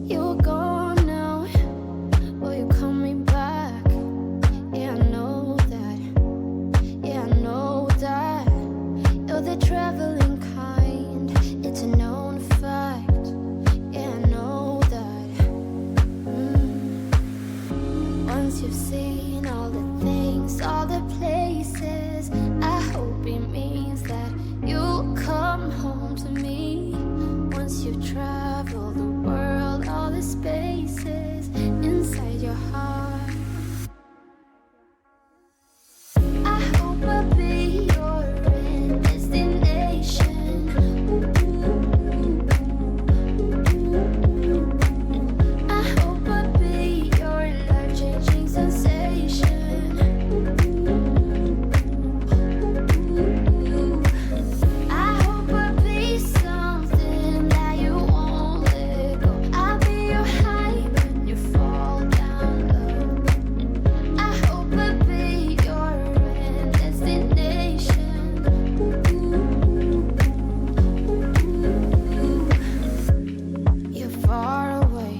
You're gone now, will you call me back? Yeah, I know that, yeah, I know that. You're the traveling kind, it's a known fact. Yeah, I know that. Once you've seen all the things, all the places, I hope it means that you'll come home to me. Once you've traveled the world, all the spaces inside your heart, I hope I'll be your end destination. I hope I'll be your life-changing sensation. I hope I'll be something that you won't let go. I'll be your high when you fall down low. I hope I'll be your end destination. You're far away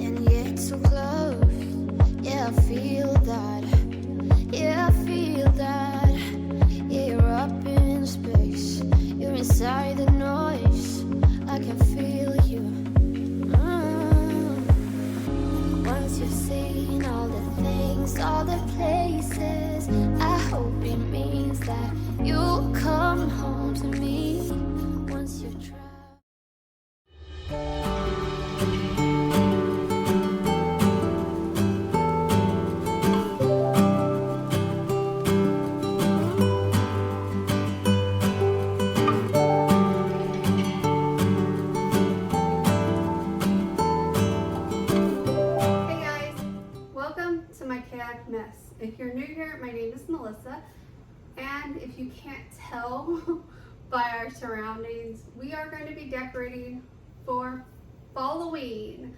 and yet so close. Yeah, I feel that. Yeah, I feel that. Yeah, you're up in space. You're inside the noise. I can feel you. Once you've seen all the things, all the places, I hope it means that you'll come home to me. Once you've tried. Hey guys, welcome to my chaotic mess. If you're new here, my name is Melissa, and if you can't tell by our surroundings, we are going to be decorating for Halloween.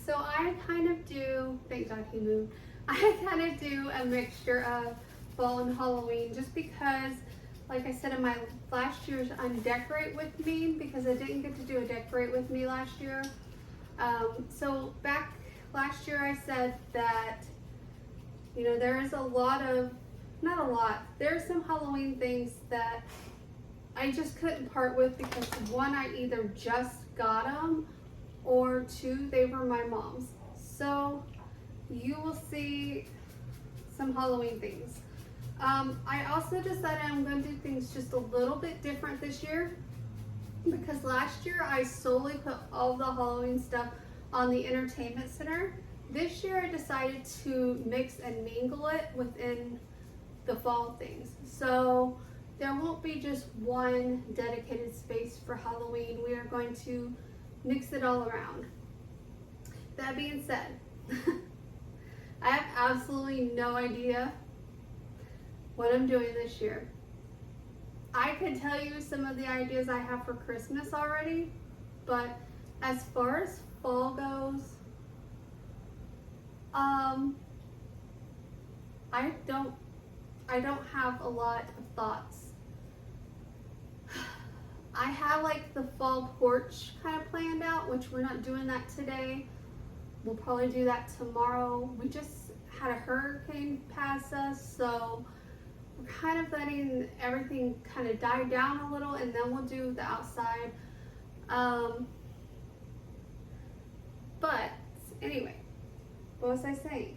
So I kind of do, thank God he moved, I kind of do a mixture of fall and Halloween just because, like I said in my last year's Undecorate With Me, because I didn't get to do a Decorate With Me last year. So back last year I said that, you know, there is a lot of, not a lot, there's some Halloween things that I just couldn't part with because one, I either just got them, or two, they were my mom's. So you will see some Halloween things. I also decided I'm going to do things just a little bit different this year, because last year I solely put all the Halloween stuff on the entertainment center. This year I decided to mix and mingle it within the fall things. So there won't be just one dedicated space for Halloween. We are going to mix it all around. That being said, I have absolutely no idea what I'm doing this year. I could tell you some of the ideas I have for Christmas already, but as far as fall goes, I don't have a lot of thoughts. I have like the fall porch kind of planned out, which we're not doing that today. We'll probably do that tomorrow. We just had a hurricane pass us, so we're kind of letting everything kind of die down a little, and then we'll do the outside. But anyway, what was I saying?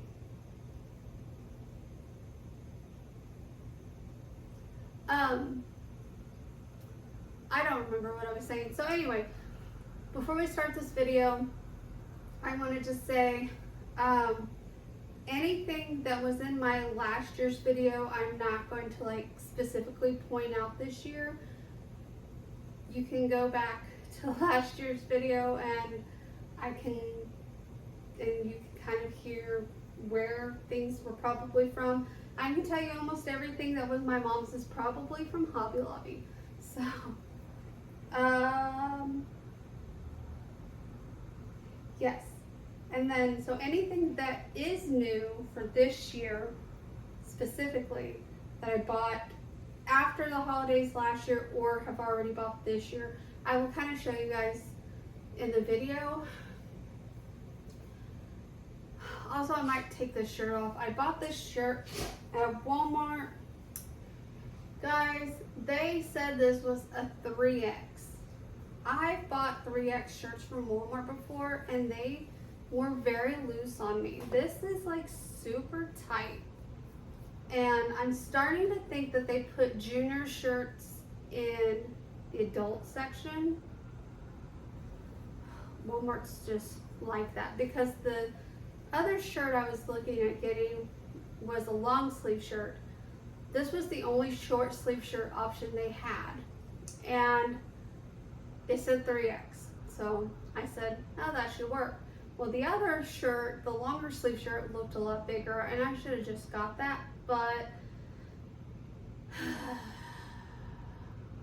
I don't remember what I was saying. So anyway, before we start this video, I want to just say, anything that was in my last year's video, I'm not going to like specifically point out this year. You can go back to last year's video and you can kind of hear where things were probably from. I can tell you almost everything that was my mom's is probably from Hobby Lobby. So, yes. And then, so anything that is new for this year specifically that I bought after the holidays last year or have already bought this year, I will kind of show you guys in the video. Also, I might take this shirt off. I bought this shirt at Walmart. Guys, they said this was a 3X. I've bought 3X shirts from Walmart before and they were very loose on me. This is like super tight. And I'm starting to think that they put junior shirts in the adult section. Walmart's just like that, because the other shirt I was looking at getting was a long sleeve shirt. This was the only short sleeve shirt option they had, and it said 3X. So I said, oh, that should work. Well, the other shirt, the longer sleeve shirt, looked a lot bigger, and I should have just got that, but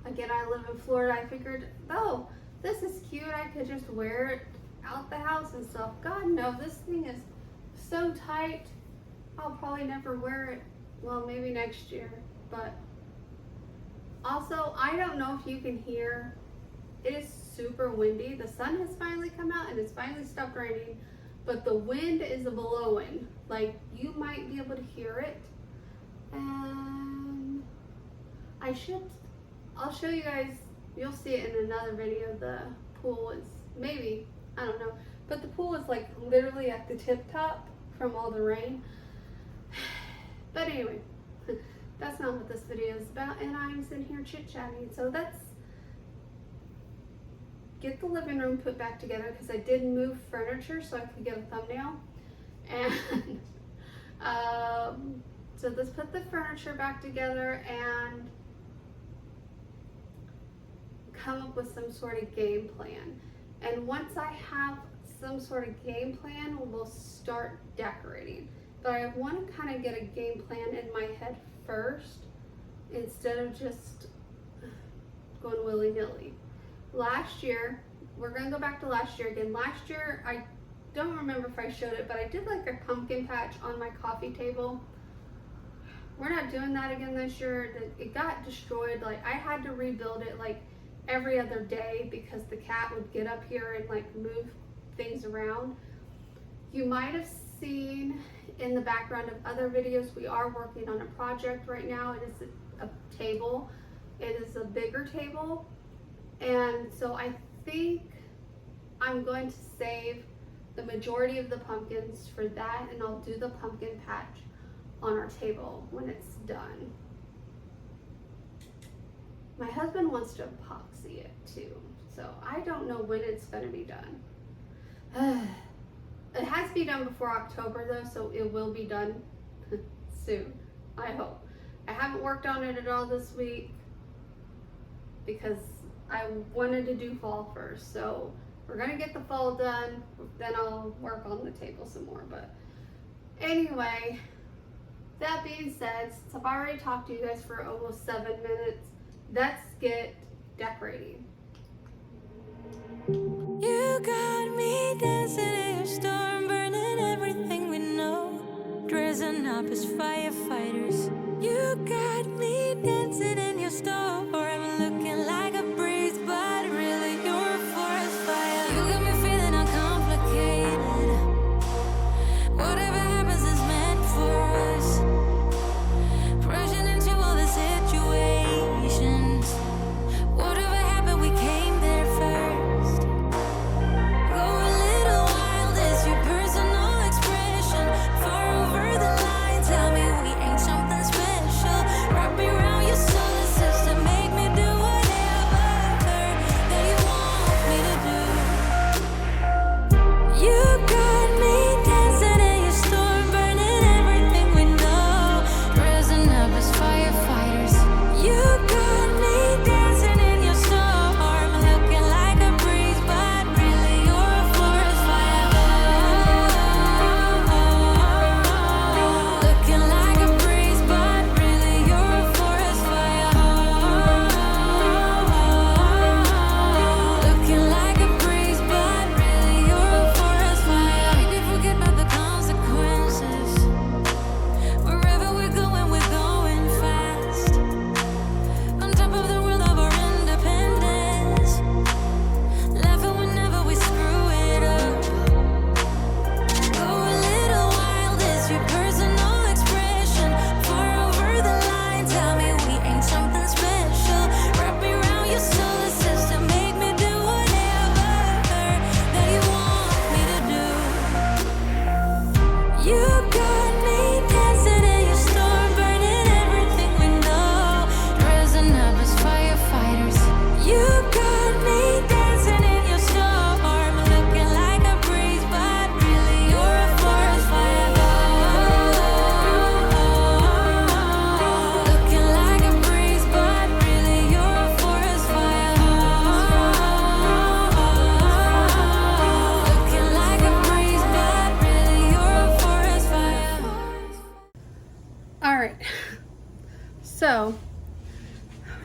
again, I live in Florida. I figured, oh, this is cute. I could just wear it out the house and stuff. God, no, this thing is so tight. I'll probably never wear it. Well, maybe next year. But also, I don't know if you can hear, it is super windy. The sun has finally come out and it's finally stopped raining, but the wind is blowing. Like, you might be able to hear it. And I'll show you guys, you'll see it in another video. The pool is, maybe, I don't know, but the pool is like literally at the tip top from all the rain. But anyway, that's not what this video is about, and I'm sitting here chit-chatting. So let's get the living room put back together, because I did move furniture so I could get a thumbnail. And so let's put the furniture back together and come up with some sort of game plan. And once I have some sort of game plan, we'll start decorating. But I want to kind of get a game plan in my head first, instead of just going willy-nilly. Last year, we're going to go back to last year again. Last year, I don't remember if I showed it, but I did like a pumpkin patch on my coffee table. We're not doing that again this year. It got destroyed. Like, I had to rebuild it like every other day, because the cat would get up here and like move things around. You might have seen in the background of other videos, we are working on a project right now. It is a table. It is a bigger table. And so I think I'm going to save the majority of the pumpkins for that, and I'll do the pumpkin patch on our table when it's done. My husband wants to epoxy it too, so I don't know when it's going to be done. It has to be done before October though, so it will be done soon, I hope. I haven't worked on it at all this week because I wanted to do fall first. So we're gonna get the fall done, then I'll work on the table some more. But anyway, that being said, since I've already talked to you guys for almost 7 minutes, let's get decorating. You got me dancing in your storm, burning everything we know, dressing up as firefighters. You got me dancing in your storm, I'm looking like a breeze, but really you're a forest fire. You got me feeling uncomplicated. Whatever happens is meant for us. Rushing into all the situations. Whatever happened, we came there first. Go a little wild, it's your personal expression. Far over the line, tell me we ain't something special. Wrap me around your solar system, make me do whatever that you want me to do.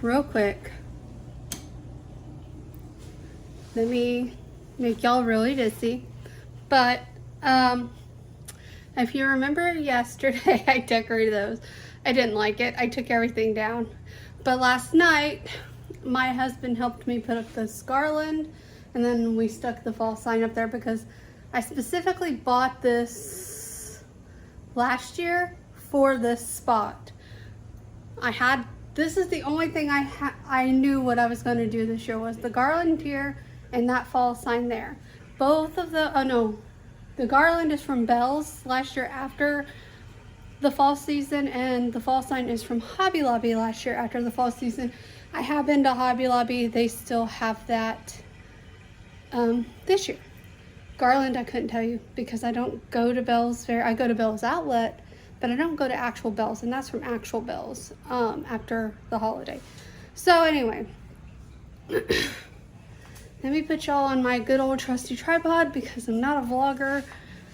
real quick. Let me make y'all really dizzy. But if you remember yesterday, I decorated those. I didn't like it. I took everything down. But last night, my husband helped me put up this garland, and then we stuck the fall sign up there because I specifically bought this last year for this spot. This is the only thing I knew what I was going to do this year was the garland here and that fall sign there. Both of the garland is from Bells last year after the fall season, and the fall sign is from Hobby Lobby last year after the fall season. I have been to Hobby Lobby. They still have that this year. Garland, I couldn't tell you because I don't go to Bells Fair. I go to Bells Outlet, but I don't go to actual Bells, and that's from actual Bells after the holiday. So anyway, let me put y'all on my good old trusty tripod because I'm not a vlogger.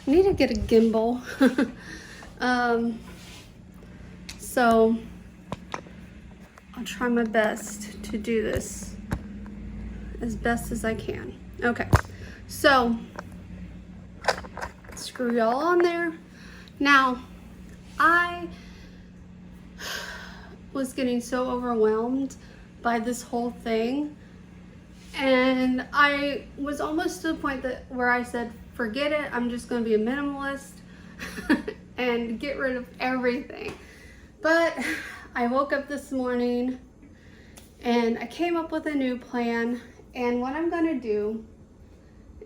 I need to get a gimbal. So I'll try my best to do this as best as I can. Okay, so screw y'all on there. Now, I was getting so overwhelmed by this whole thing, and I was almost to the point where I said, forget it, I'm just going to be a minimalist and get rid of everything. But I woke up this morning and I came up with a new plan, and what I'm going to do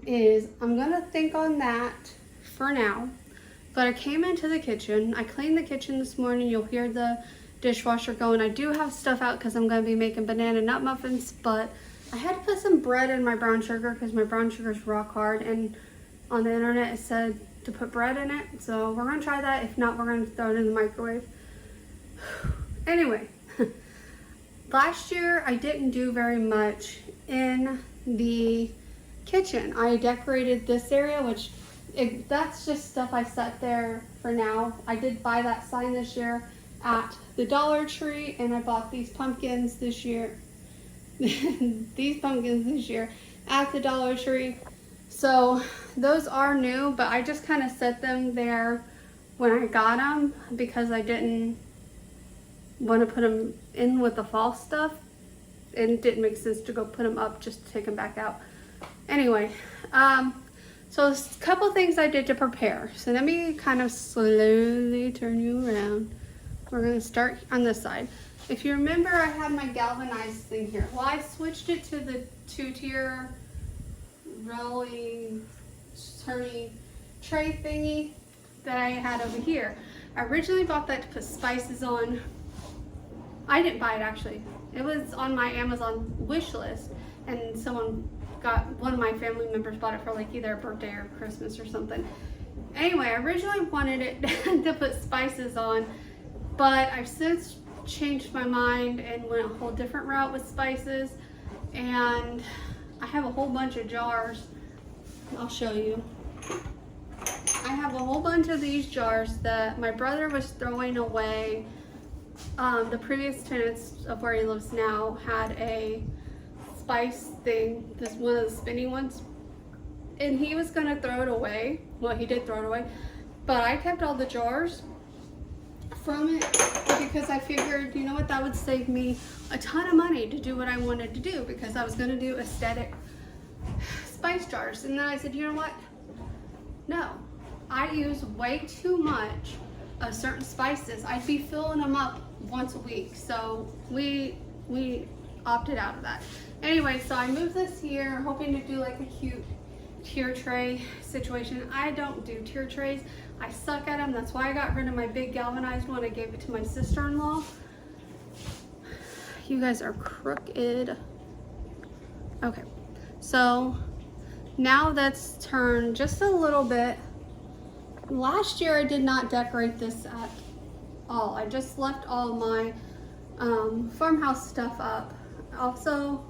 is I'm going to think on that for now. But I came into the kitchen, I cleaned the kitchen this morning. You'll hear the dishwasher going. I do have stuff out because I'm going to be making banana nut muffins, but I had to put some bread in my brown sugar because my brown sugar is rock hard, and on the internet it said to put bread in it. So we're going to try that. If not, we're going to throw it in the microwave. Anyway, last year I didn't do very much in the kitchen. I decorated this area, which that's just stuff I set there for now. I did buy that sign this year at the Dollar Tree, and I bought these pumpkins this year. These pumpkins this year at the Dollar Tree. So those are new, but I just kind of set them there when I got them because I didn't want to put them in with the fall stuff, and it didn't make sense to go put them up just to take them back out. Anyway, so a couple things I did to prepare. So let me kind of slowly turn you around. We're going to start on this side. If you remember, I had my galvanized thing here. Well, I switched it to the 2-tier rolling, turning tray thingy that I had over here. I originally bought that to put spices on. I didn't buy it actually. It was on my Amazon wish list, and one of my family members bought it for like either a birthday or Christmas or something. Anyway, I originally wanted it to put spices on, but I've since changed my mind and went a whole different route with spices, and I have a whole bunch of jars. I'll show you. I have a whole bunch of these jars that my brother was throwing away. The previous tenants of where he lives now had a spice thing, this one of the spinny ones, and he was gonna throw it away. Well, he did throw it away, but I kept all the jars from it because I figured, you know what, that would save me a ton of money to do what I wanted to do, because I was gonna do aesthetic spice jars. And then I said, you know what, no, I use way too much of certain spices. I'd be filling them up once a week, so we opted out of that. Anyway, so I moved this here, hoping to do like a cute tier tray situation. I don't do tier trays. I suck at them. That's why I got rid of my big galvanized one. I gave it to my sister-in-law. You guys are crooked. Okay, so now that's turned just a little bit. Last year I did not decorate this at all. I just left all my farmhouse stuff up. Also,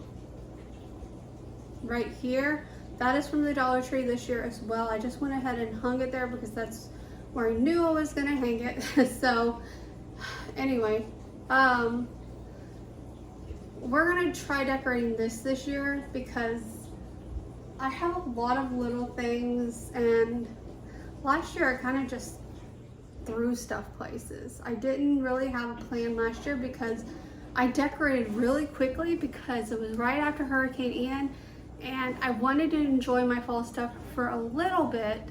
right here, that is from the Dollar Tree this year as well. I just went ahead and hung it there because that's where I knew I was gonna hang it. So anyway, we're gonna try decorating this year because I have a lot of little things, and last year I kind of just threw stuff places. I didn't really have a plan last year because I decorated really quickly because it was right after Hurricane Ian, and I wanted to enjoy my fall stuff for a little bit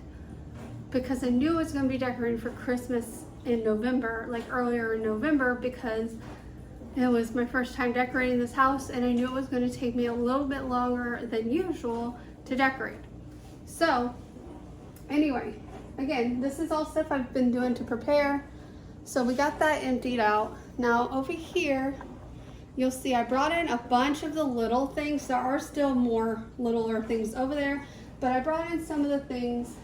because I knew I was going to be decorating for Christmas in November, like earlier in November, because it was my first time decorating this house and I knew it was going to take me a little bit longer than usual to decorate. So anyway, again, this is all stuff I've been doing to prepare. So we got that emptied out. Now over here, you'll see I brought in a bunch of the little things. There are still more littler things over there, but I brought in some of the things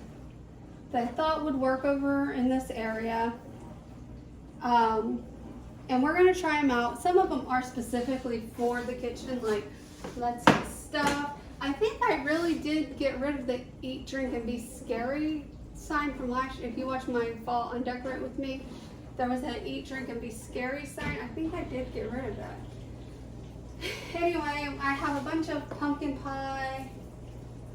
that I thought would work over in this area. And we're gonna try them out. Some of them are specifically for the kitchen, like let's see stuff. I think I really did get rid of the eat, drink, and be scary sign from last year. If you watch my fall undecorate with me, there was an eat, drink, and be scary sign. I think I did get rid of that. Anyway, I have a bunch of pumpkin pie.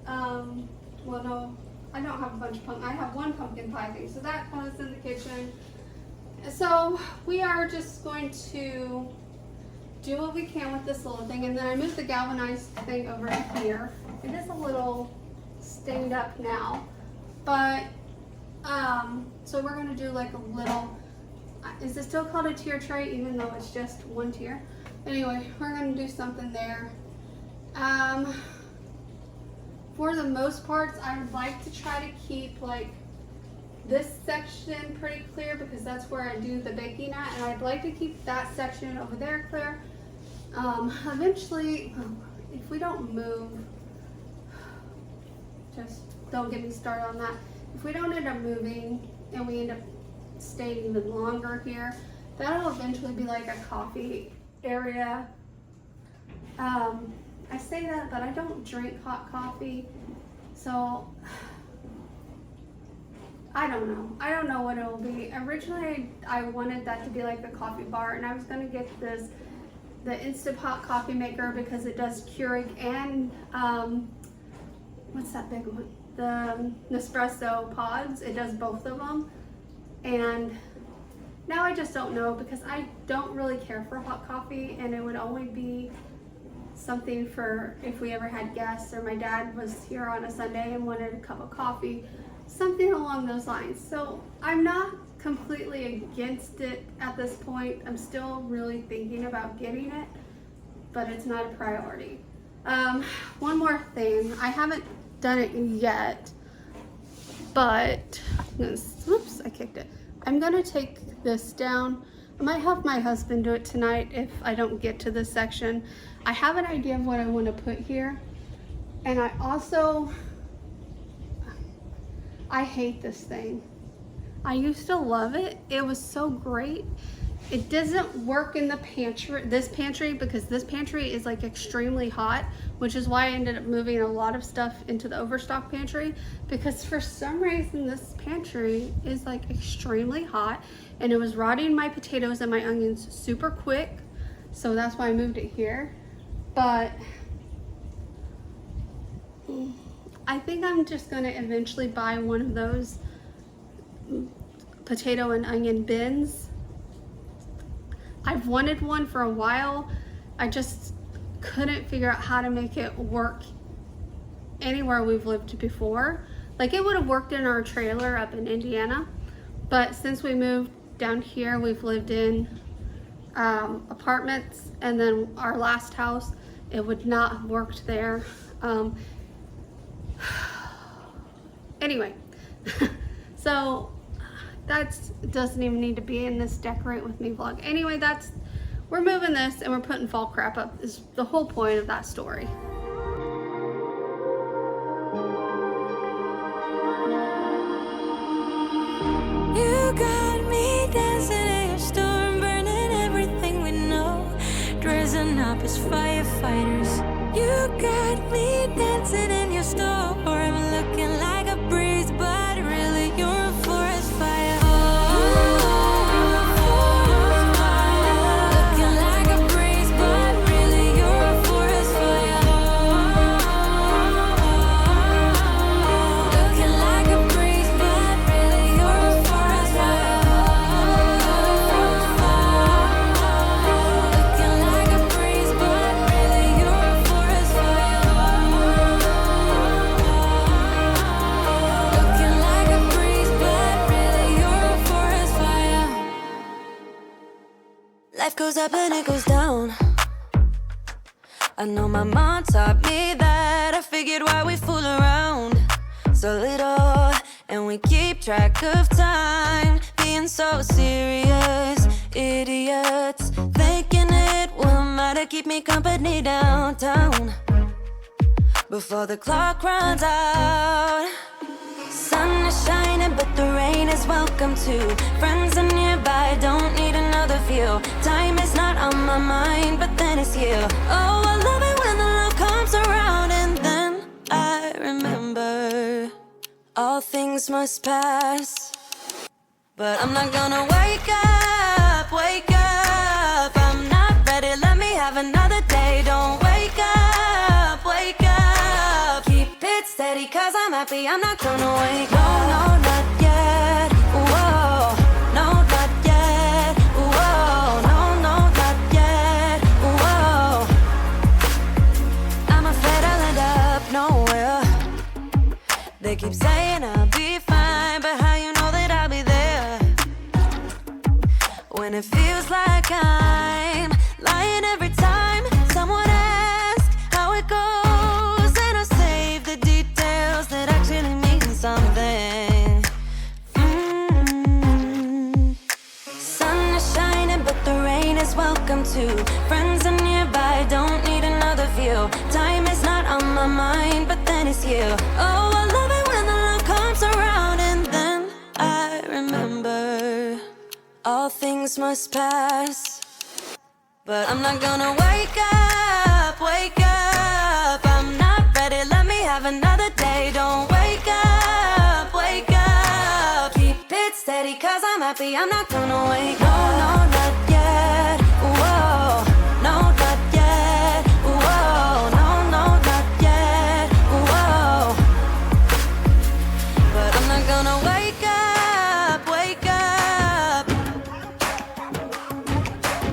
Well, no, I don't have a bunch of pumpkin. I have one pumpkin pie thing, so that goes in the kitchen. So we are just going to do what we can with this little thing, and then I moved the galvanized thing over here. It is a little stained up now, but so we're gonna do like a little, is it still called a tier tray even though it's just one tier? Anyway, we're gonna do something there. For the most parts, I would like to try to keep like this section pretty clear because that's where I do the baking at, and I'd like to keep that section over there clear. Eventually, if we don't move, just don't get me started on that. If we don't end up moving and we end up staying even longer here, that'll eventually be like a coffee area. I say that, but I don't drink hot coffee, so I don't know. I don't know what it will be. Originally, I wanted that to be like the coffee bar, and I was gonna get the Instant Pot coffee maker because it does Keurig and what's that big one? The Nespresso pods. It does both of them, and now I just don't know because I don't really care for hot coffee, and it would only be something for if we ever had guests or my dad was here on a Sunday and wanted a cup of coffee, something along those lines. So I'm not completely against it at this point. I'm still really thinking about getting it, but it's not a priority. One more thing, I haven't done it yet, but oops, I kicked it. I'm gonna take this down. I might have my husband do it tonight if I don't get to this section. I have an idea of what I want to put here, and I hate this thing. I used to love it. It was so great. It doesn't work in the pantry, this pantry, because this pantry is like extremely hot, which is why I ended up moving a lot of stuff into the overstock pantry, because for some reason this pantry is like extremely hot, and it was rotting my potatoes and my onions super quick, so that's why I moved it here. But I think I'm just gonna eventually buy one of those potato and onion bins. I've wanted one for a while. I just couldn't figure out how to make it work anywhere we've lived before. Like, it would have worked in our trailer up in Indiana, but since we moved down here, we've lived in apartments, and then our last house, it would not have worked there. Anyway, so that doesn't even need to be in this decorate with me vlog. Anyway, we're moving this and we're putting fall crap up, is the whole point of that story. You got me dancing in your storm, burning everything we know, dressing up as firefighters. You got me dancing in your storm, looking like a breeze, but really you're a forest fire. Looking like a breeze, but really goes up and it goes down. I know my mom taught me that. I figured why we fool around so little, and we keep track of time, being so serious. Idiots thinking it will matter, keep me company downtown before the clock runs out. Sun is shining, but the rain is welcome too. Friends are nearby, don't need another view. Time is not on my mind, but then it's you. Oh, I love it when the love comes around, and then I remember all things must pass. But I'm not gonna wake up, wake up. I'm not ready, let me have another day. Don't wake up, wake up. Keep it steady, cause I'm happy, I'm not gonna wake up. No, no, not yet, whoa. No, not yet, whoa. No, no, not yet, whoa. I'm afraid I'll end up nowhere. They keep saying I'll be fine, but how you know that I'll be there when it feels like I'm lying every time someone asks how it goes, and I save the details that actually mean something. Sun is shining, but the rain is welcome too. Friends are nearby, don't need another view. Time is not on my mind, but then it's you. Oh, I love it when the love comes around, and then I remember all things must pass. But I'm not gonna wake up, wake up. I'm not ready, let me have another day. Don't wake up, wake up. Keep it steady, cause I'm happy, I'm not gonna wake up. No, no, not yet, whoa. No, not yet, whoa. No, no, not yet, whoa. But I'm not gonna wake up, wake up.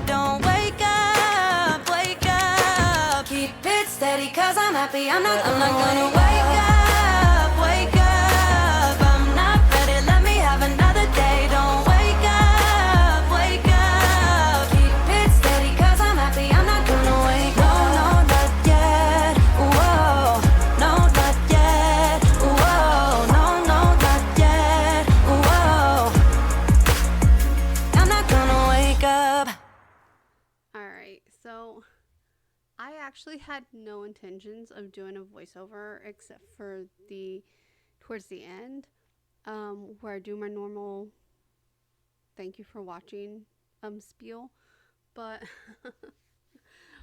Don't wake up, wake up. Keep it steady, cause I'm happy, I'm not gonna wake up, wake up. I'm not ready, let me have another day. Don't wake up, wake up. Keep it steady, cause I'm happy, I'm not gonna wake up. No, no, not yet, whoa. No, not yet, whoa. No, no, not yet, whoa. I'm not gonna wake up. Alright, so I actually had no intentions of doing a voiceover except for towards the end, where I do my normal thank you for watching spiel, but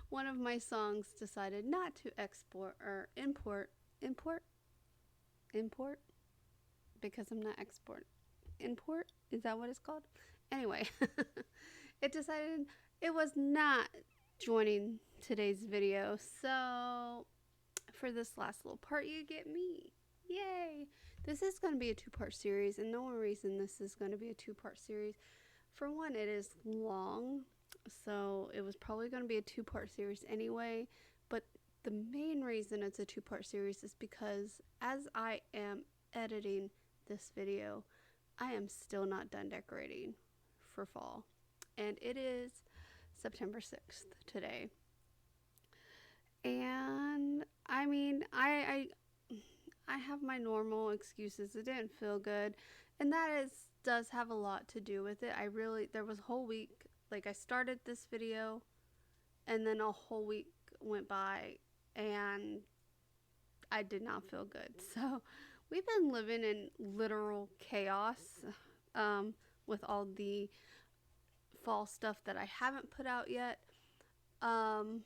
one of my songs decided not to export or import because I'm not import, is that what it's called? Anyway, it decided it was not joining today's video, so for this last little part you get me. Yay! This is going to be a two-part series, and the only reason this is going to be a two-part series, for one, it is long, so it was probably going to be a two-part series anyway, but the main reason it's a two-part series is because as I am editing this video, I am still not done decorating for fall, and it is September 6th today. And I mean, I have my normal excuses. It didn't feel good, and that does have a lot to do with it. There was a whole week, like I started this video and then a whole week went by and I did not feel good. So we've been living in literal chaos with all the fall stuff that I haven't put out yet. I'm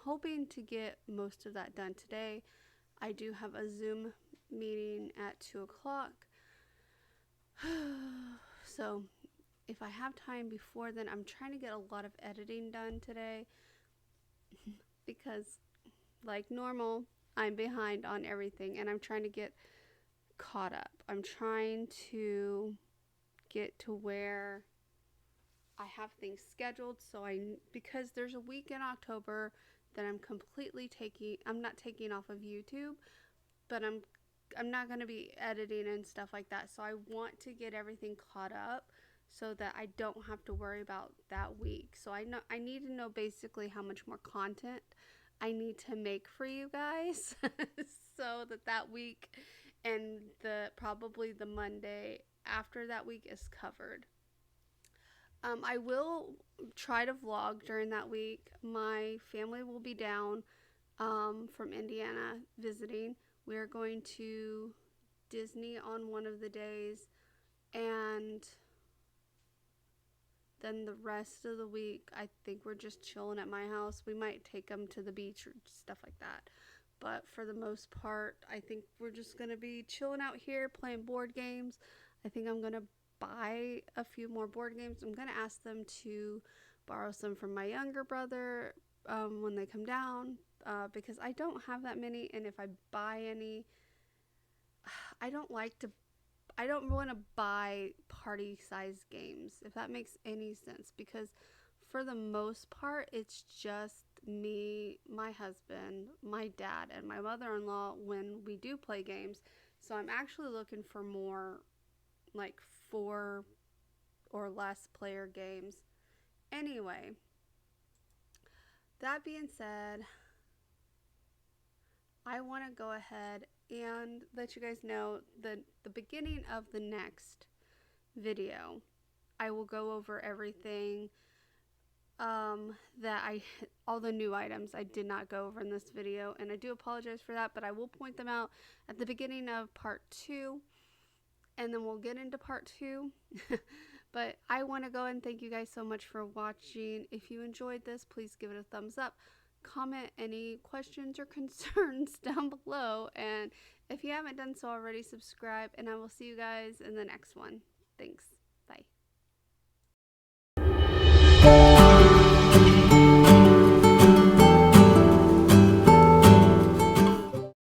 hoping to get most of that done today. I do have a Zoom meeting at 2 o'clock. So if I have time before then, I'm trying to get a lot of editing done today because like normal, I'm behind on everything and I'm trying to get caught up. I'm trying to get to where I have things scheduled, so because there's a week in October that I'm not taking off of YouTube, but I'm not going to be editing and stuff like that, so I want to get everything caught up so that I don't have to worry about that week. So I need to know basically how much more content I need to make for you guys so that week and probably the Monday after that week is covered. I will try to vlog during that week. My family will be down from Indiana visiting. We're going to Disney on one of the days, and then the rest of the week I think we're just chilling at my house. We might take them to the beach or stuff like that, but for the most part I think we're just gonna be chilling out here playing board games. I think I'm gonna buy a few more board games. I'm gonna ask them to borrow some from my younger brother when they come down, because I don't have that many, and if I buy any, I don't want to buy party size games, if that makes any sense, because for the most part it's just me, my husband, my dad, and my mother-in-law when we do play games. So I'm actually looking for more like 4 or less player games. Anyway, that being said, I want to go ahead and let you guys know that the beginning of the next video I will go over everything all the new items I did not go over in this video, and I do apologize for that, but I will point them out at the beginning of part 2, and then we'll get into part 2. But I want to go and thank you guys so much for watching. If you enjoyed this, please give it a thumbs up. Comment any questions or concerns down below, and if you haven't done so already, subscribe, and I will see you guys in the next one. Thanks. Bye.